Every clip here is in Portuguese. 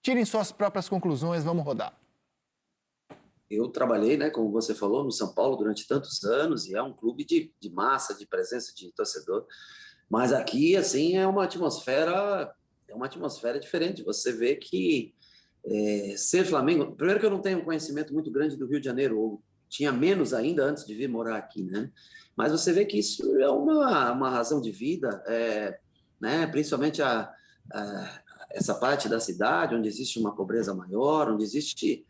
Tirem suas próprias conclusões, vamos rodar. Eu trabalhei, né, como você falou, no São Paulo durante tantos anos e é um clube de massa, de presença de torcedor. Mas aqui, assim, é uma atmosfera diferente. Você vê que ser Flamengo... Primeiro que eu não tenho um conhecimento muito grande do Rio de Janeiro, ou tinha menos ainda antes de vir morar aqui, né? Mas você vê que isso é uma razão de vida, né? Principalmente essa parte da cidade, onde existe uma pobreza maior, onde existe...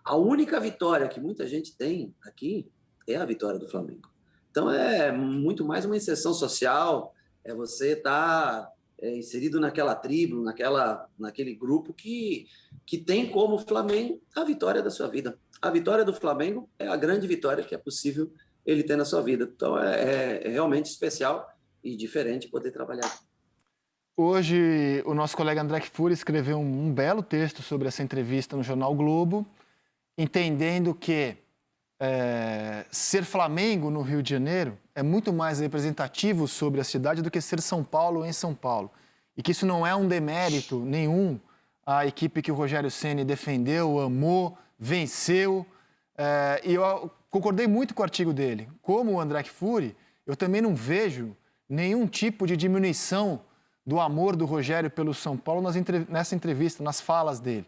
A única vitória que muita gente tem aqui é a vitória do Flamengo. Então, é muito mais uma inserção social, é você estar inserido naquela tribo, naquele grupo que tem como Flamengo a vitória da sua vida. A vitória do Flamengo é a grande vitória que é possível ele ter na sua vida. Então, é realmente especial e diferente poder trabalhar aqui. Hoje, o nosso colega André Kfouri escreveu um belo texto sobre essa entrevista no Jornal o Globo, entendendo que ser Flamengo no Rio de Janeiro é muito mais representativo sobre a cidade do que ser São Paulo em São Paulo. E que isso não é um demérito nenhum à equipe que o Rogério Ceni defendeu, amou, venceu. E eu concordei muito com o artigo dele. Como o André Kfouri, eu também não vejo nenhum tipo de diminuição do amor do Rogério pelo São Paulo nessa entrevista, nas falas dele.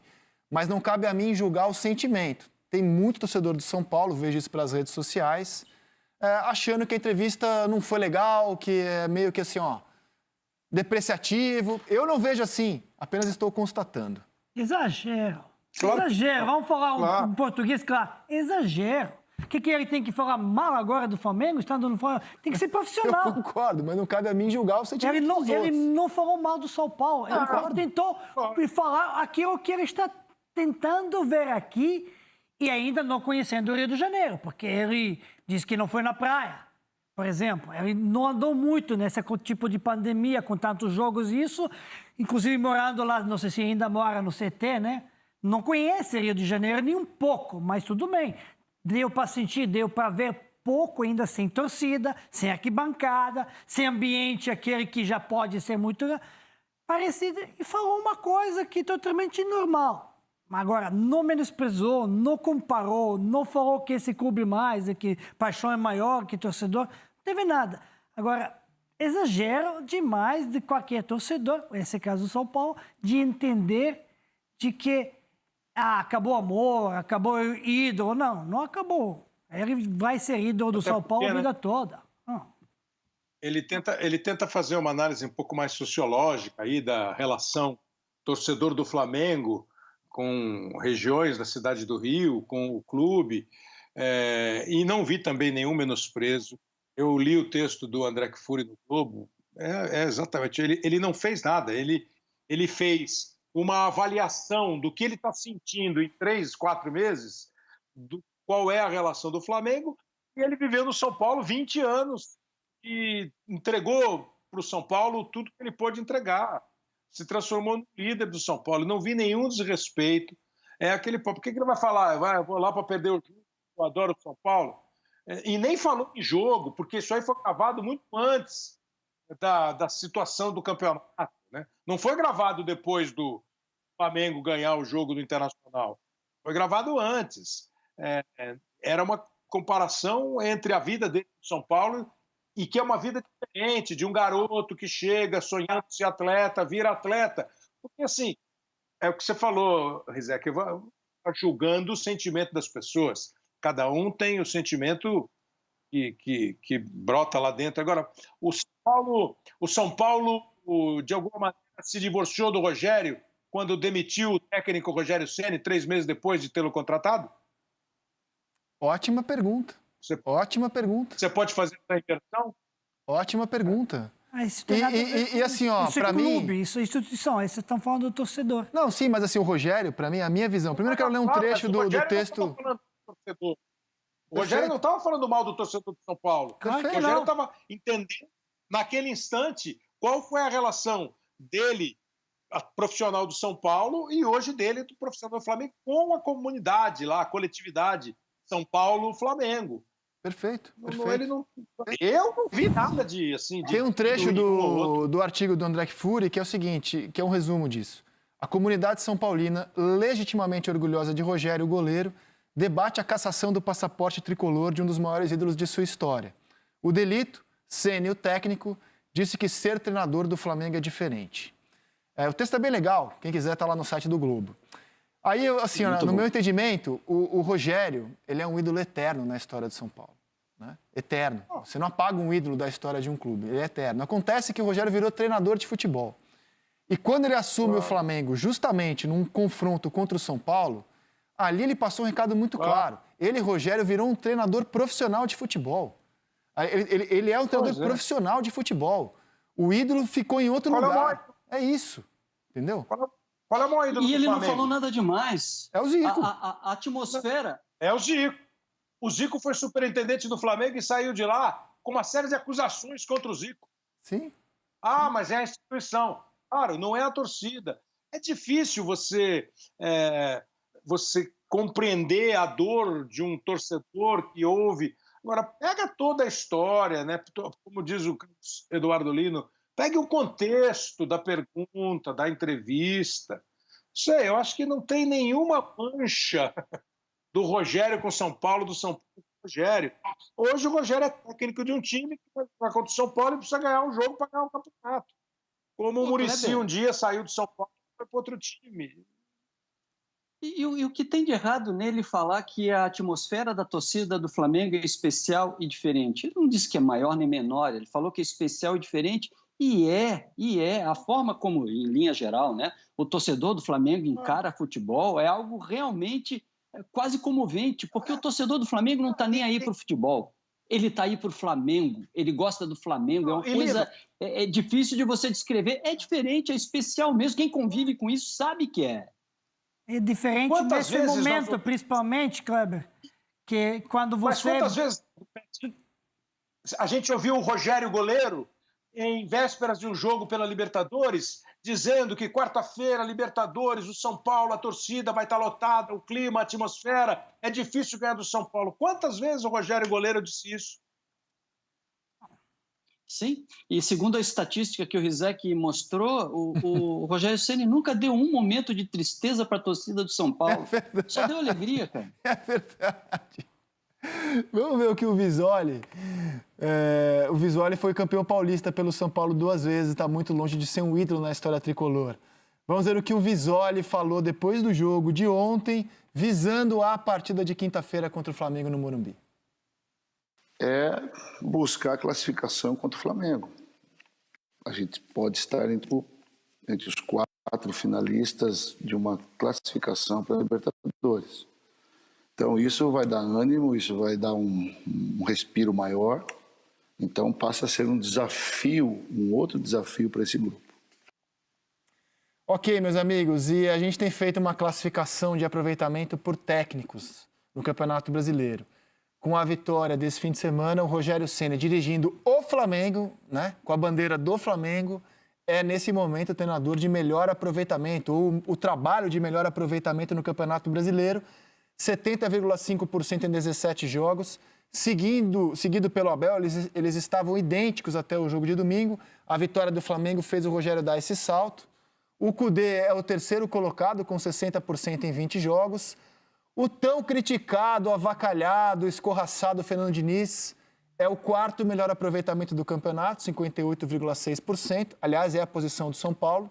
Mas não cabe a mim julgar o sentimento. Tem muito torcedor do São Paulo, vejo isso pelas redes sociais, achando que a entrevista não foi legal, que é meio que assim, depreciativo. Eu não vejo assim, apenas estou constatando. Exagero. Claro. Exagero. Vamos falar Claro. um português, claro. Exagero. O que ele tem que falar mal agora do Flamengo, estando no Flamengo? Tem que ser Eu profissional. concordo, mas não cabe a mim julgar o sentimento dos Ele outros. não falou mal do São Paulo. Ele tentou falar aquilo que ele está tentando ver aqui e ainda não conhecendo o Rio de Janeiro, porque ele disse que não foi na praia, por exemplo. Ele não andou muito nesse tipo de pandemia, com tantos jogos e isso, inclusive morando lá, não sei se ainda mora no CT, né? Não conhece Rio de Janeiro nem um pouco, mas tudo bem. Deu para sentir, deu para ver pouco ainda sem torcida, sem arquibancada, sem ambiente, aquele que já pode ser muito parecido, e falou uma coisa que é totalmente normal. Agora, não menosprezou, não comparou, não falou que esse clube mais, que paixão é maior que torcedor, não teve nada. Agora, exagero demais de qualquer torcedor, nesse caso do São Paulo, de entender de que acabou o amor, acabou o ídolo. Não acabou. Ele vai ser ídolo do São Paulo a vida toda. Ele tenta fazer uma análise um pouco mais sociológica aí da relação torcedor do Flamengo com regiões da cidade do Rio, com o clube, e não vi também nenhum menosprezo. Eu li o texto do André Kfouri no Globo, exatamente, ele não fez nada, ele fez uma avaliação do que ele está sentindo em 3, 4 meses, qual é a relação do Flamengo, e ele viveu no São Paulo 20 anos e entregou para o São Paulo tudo que ele pôde entregar. Se transformou no líder do São Paulo. Não vi nenhum desrespeito. É aquele por que ele vai falar? Eu vou lá para perder o jogo, eu adoro o São Paulo. E nem falou em jogo, porque isso aí foi gravado muito antes da situação do campeonato, né? Não foi gravado depois do Flamengo ganhar o jogo do Internacional. Foi gravado antes. Era uma comparação entre a vida dele no São Paulo e que é uma vida diferente de um garoto que chega sonhando ser atleta, vira atleta. Porque, assim, é o que você falou, Rizek, vai julgando o sentimento das pessoas. Cada um tem o sentimento que brota lá dentro. Agora, o São Paulo, de alguma maneira, se divorciou do Rogério quando demitiu o técnico Rogério Ceni 3 meses depois de tê-lo contratado? Ótima pergunta. Ótima pergunta. Você pode fazer essa inversão? Ótima pergunta. E assim, isso para é mim... clube, isso é instituição, aí vocês estão falando do torcedor. Não, sim, mas assim, o Rogério, para mim, a minha visão... Primeiro eu quero ler um trecho do texto... O Rogério não estava falando mal do torcedor do São Paulo. Perfeito. O Rogério estava entendendo, naquele instante, qual foi a relação dele, profissional do São Paulo, e hoje dele, do profissional do Flamengo, com a comunidade lá, a coletividade São Paulo-Flamengo. Perfeito. Eu não vi nada de assim. Tem um trecho do artigo do André Kfouri que é o seguinte, que é um resumo disso. A comunidade são paulina, legitimamente orgulhosa de Rogério, o goleiro, debate a cassação do passaporte tricolor de um dos maiores ídolos de sua história. O delito, Ceni, o técnico, disse que ser treinador do Flamengo é diferente. O texto é bem legal, quem quiser está lá no site do Globo. Aí, assim, no meu entendimento, o Rogério, ele é um ídolo eterno na história de São Paulo. Né? Eterno. Você não apaga um ídolo da história de um clube, ele é eterno. Acontece que o Rogério virou treinador de futebol. E quando ele assume o Flamengo, justamente num confronto contra o São Paulo, ali ele passou um recado muito claro. Ele, Rogério, virou um treinador profissional de futebol. Ele é um treinador profissional de futebol. O ídolo ficou em outro lugar. É isso. Entendeu? Qual é o maior ídolo do Flamengo? E ele não falou nada demais. É o Zico. A atmosfera... É o Zico. O Zico foi superintendente do Flamengo e saiu de lá com uma série de acusações contra o Zico. Sim. Mas é a instituição. Claro, não é a torcida. É difícil você compreender a dor de um torcedor que ouve. Agora, pega toda a história, né? Como diz o Eduardo Lino, pegue o contexto da pergunta, da entrevista. Sei, eu acho que não tem nenhuma mancha do Rogério com São Paulo, do São Paulo com o Rogério. Hoje o Rogério é técnico de um time que vai contra o São Paulo e precisa ganhar um jogo para ganhar um campeonato. Como o Muricy um dia saiu do São Paulo e foi para outro time. E o que tem de errado nele falar que a atmosfera da torcida do Flamengo é especial e diferente? Ele não disse que é maior nem menor, ele falou que é especial e diferente, e é. A forma como, em linha geral, né, o torcedor do Flamengo encara futebol é algo realmente quase comovente, porque o torcedor do Flamengo não está nem aí para o futebol. Ele está aí para o Flamengo, ele gosta do Flamengo, é uma coisa difícil de você descrever. É diferente, é especial mesmo. Quem convive com isso sabe que é. É diferente Quantas nesse vezes momento, principalmente, Kleber, que quando Mas você... quantas vezes a gente ouviu o Rogério goleiro em vésperas de um jogo pela Libertadores, dizendo que quarta-feira, Libertadores, o São Paulo, a torcida vai estar lotada, o clima, a atmosfera, é difícil ganhar do São Paulo. Quantas vezes o Rogério goleiro disse isso? Sim, e segundo a estatística que o Rizek mostrou, o Rogério Ceni nunca deu um momento de tristeza para a torcida do São Paulo. Só deu alegria, cara. É verdade. Vamos ver o que o Visoli... O Visoli foi campeão paulista pelo São Paulo 2 vezes, está muito longe de ser um ídolo na história tricolor. Vamos ver o que o Visoli falou depois do jogo de ontem, visando a partida de quinta-feira contra o Flamengo no Morumbi. É buscar a classificação contra o Flamengo. A gente pode estar entre os 4 finalistas de uma classificação para a Libertadores. Então isso vai dar ânimo, isso vai dar um respiro maior. Então passa a ser um desafio, um outro desafio para esse grupo. Ok, meus amigos, e a gente tem feito uma classificação de aproveitamento por técnicos no Campeonato Brasileiro. Com a vitória desse fim de semana, o Rogério Ceni dirigindo o Flamengo, né, com a bandeira do Flamengo, é nesse momento o treinador de melhor aproveitamento, ou o trabalho de melhor aproveitamento no Campeonato Brasileiro, 70,5% em 17 jogos. Seguido pelo Abel, eles estavam idênticos até o jogo de domingo. A vitória do Flamengo fez o Rogério dar esse salto. O Kudê é o terceiro colocado, com 60% em 20 jogos. O tão criticado, avacalhado, escorraçado Fernando Diniz é o quarto melhor aproveitamento do campeonato, 58,6%. Aliás, é a posição do São Paulo.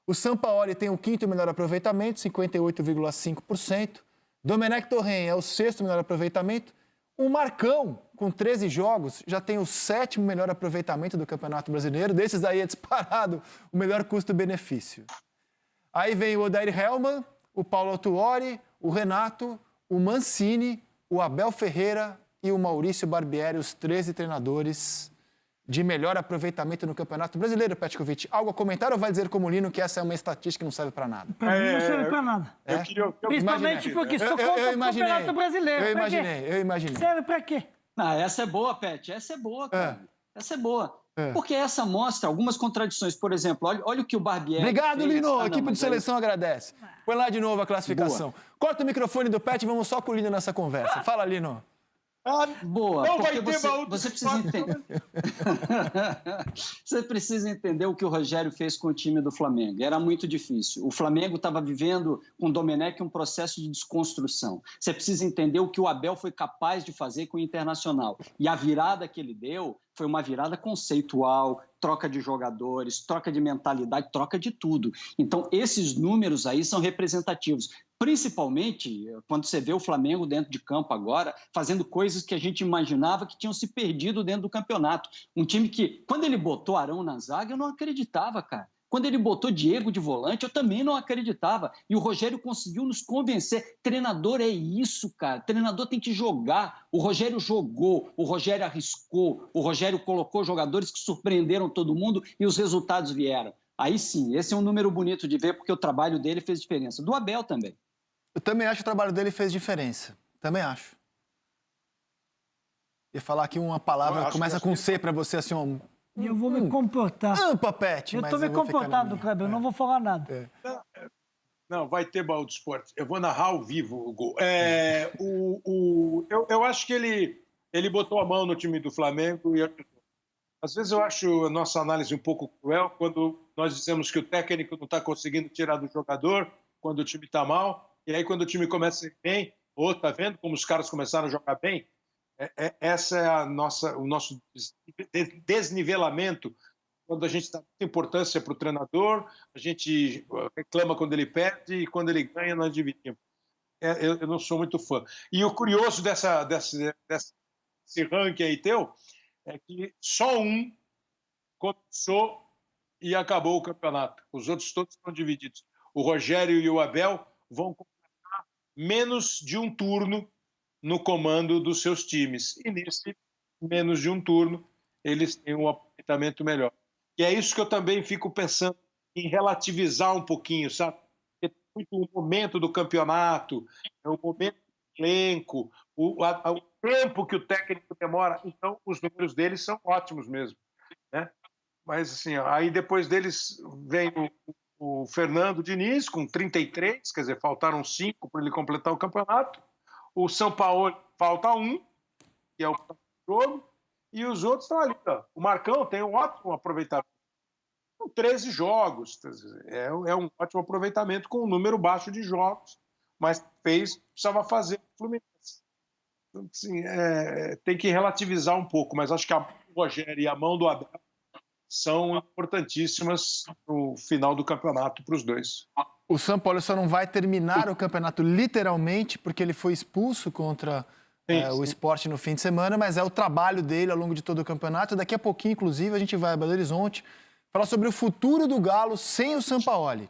O Sampaoli tem o quinto melhor aproveitamento, 58,5%. Domenech Torren é o sexto melhor aproveitamento. O Marcão, com 13 jogos, já tem o sétimo melhor aproveitamento do Campeonato Brasileiro. Desses aí é disparado o melhor custo-benefício. Aí vem o Odair Hellmann, o Paulo Autuori, o Renato, o Mancini, o Abel Ferreira e o Maurício Barbieri, os 13 treinadores de melhor aproveitamento no Campeonato Brasileiro. Petkovic, algo a comentar ou vai dizer como Lino que essa é uma estatística que não serve para nada? Para mim não serve para nada. Principalmente porque só conta o Campeonato Brasileiro. Eu imaginei. Serve para quê? Essa é boa, Pet. Essa é boa, cara. Essa é boa. Porque essa mostra algumas contradições. Por exemplo, olha o que o Barbieri Obrigado, fez. Lino. A equipe de seleção agradece. Põe lá de novo a classificação. Boa. Corta o microfone do Pet e vamos só com o Lino nessa conversa. Fala, Lino. Boa, Não vai porque ter baú do você precisa entender. Você precisa entender o que o Rogério fez com o time do Flamengo. Era muito difícil. O Flamengo estava vivendo com o Domenech um processo de desconstrução. Você precisa entender o que o Abel foi capaz de fazer com o Internacional. E a virada que ele deu foi uma virada conceitual, troca de jogadores, troca de mentalidade, troca de tudo. Então, esses números aí são representativos. Principalmente quando você vê o Flamengo dentro de campo agora, fazendo coisas que a gente imaginava que tinham se perdido dentro do campeonato. Um time que, quando ele botou Arão na zaga, eu não acreditava, cara. Quando ele botou Diego de volante, eu também não acreditava. E o Rogério conseguiu nos convencer. Treinador é isso, cara. Treinador tem que jogar. O Rogério jogou, o Rogério arriscou, o Rogério colocou jogadores que surpreenderam todo mundo e os resultados vieram. Aí sim, esse é um número bonito de ver, porque o trabalho dele fez diferença. Do Abel também. Eu também acho que o trabalho dele fez diferença. Também acho. Ia falar aqui uma palavra que começa com C para você, assim, um... Eu vou me comportar. Papete, Eu estou me comportando, Kleber, eu não vou falar nada. Não, vai ter baú do esporte. Eu vou narrar ao vivo o gol. Eu acho que ele botou a mão no time do Flamengo e às vezes eu acho a nossa análise um pouco cruel quando nós dizemos que o técnico não está conseguindo tirar do jogador quando o time está mal, e aí quando o time começa a ir bem, tá vendo como os caras começaram a jogar bem? Essa é o nosso desnivelamento, quando a gente dá muita importância para o treinador, a gente reclama quando ele perde e quando ele ganha nós dividimos. Eu não sou muito fã. E o curioso desse ranking aí teu é que só um começou e acabou o campeonato. Os outros todos estão divididos. O Rogério e o Abel vão completar menos de um turno no comando dos seus times. E nesse menos de um turno, eles têm um aproveitamento melhor. E é isso que eu também fico pensando em relativizar um pouquinho, sabe? Porque tem muito o momento do campeonato, é o momento do elenco, o tempo que o técnico demora. Então, os números deles são ótimos mesmo, né? Mas, assim, aí depois deles vem o Fernando Diniz, com 33, quer dizer, faltaram 5 para ele completar o campeonato. O São Paulo falta 1, que é o jogo, e os outros estão ali. Ó. O Marcão tem um ótimo aproveitamento. Com 13 jogos, é um ótimo aproveitamento com um número baixo de jogos, mas precisava fazer o Fluminense. Então, assim, tem que relativizar um pouco, mas acho que a mão do Rogério e a mão do Abel são importantíssimas no final do campeonato para os dois. O São Paulo só não vai terminar o campeonato literalmente porque ele foi expulso contra o Sport no fim de semana, mas é o trabalho dele ao longo de todo o campeonato. Daqui a pouquinho, inclusive, a gente vai a Belo Horizonte falar sobre o futuro do Galo sem o Sampaoli.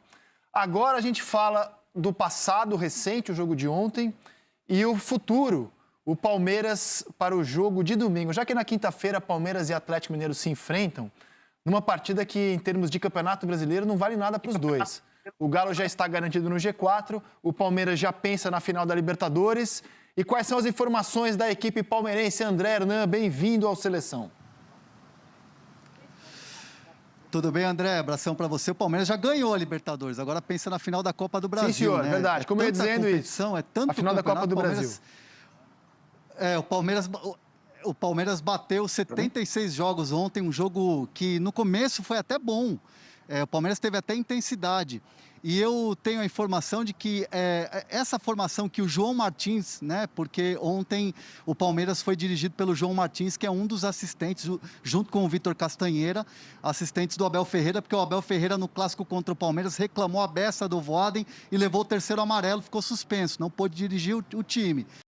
Agora a gente fala do passado recente, o jogo de ontem, e o futuro, o Palmeiras para o jogo de domingo. Já que na quinta-feira Palmeiras e Atlético Mineiro se enfrentam, numa partida que, em termos de campeonato brasileiro, não vale nada para os dois. O Galo já está garantido no G4, o Palmeiras já pensa na final da Libertadores. E quais são as informações da equipe palmeirense? André Hernan, bem-vindo ao Seleção. Tudo bem, André? Abração para você. O Palmeiras já ganhou a Libertadores, agora pensa na final da Copa do Brasil. Sim, senhor, né? verdade. Como eu ia dizendo isso. A final da Copa do Brasil. O Palmeiras bateu 76 jogos ontem, um jogo que no começo foi até bom. O Palmeiras teve até intensidade. E eu tenho a informação de que essa formação que o João Martins, né? Porque ontem o Palmeiras foi dirigido pelo João Martins, que é um dos assistentes, junto com o Vitor Castanheira, assistentes do Abel Ferreira, porque o Abel Ferreira no clássico contra o Palmeiras reclamou a beça do Voaden e levou o terceiro amarelo, ficou suspenso, não pôde dirigir o time.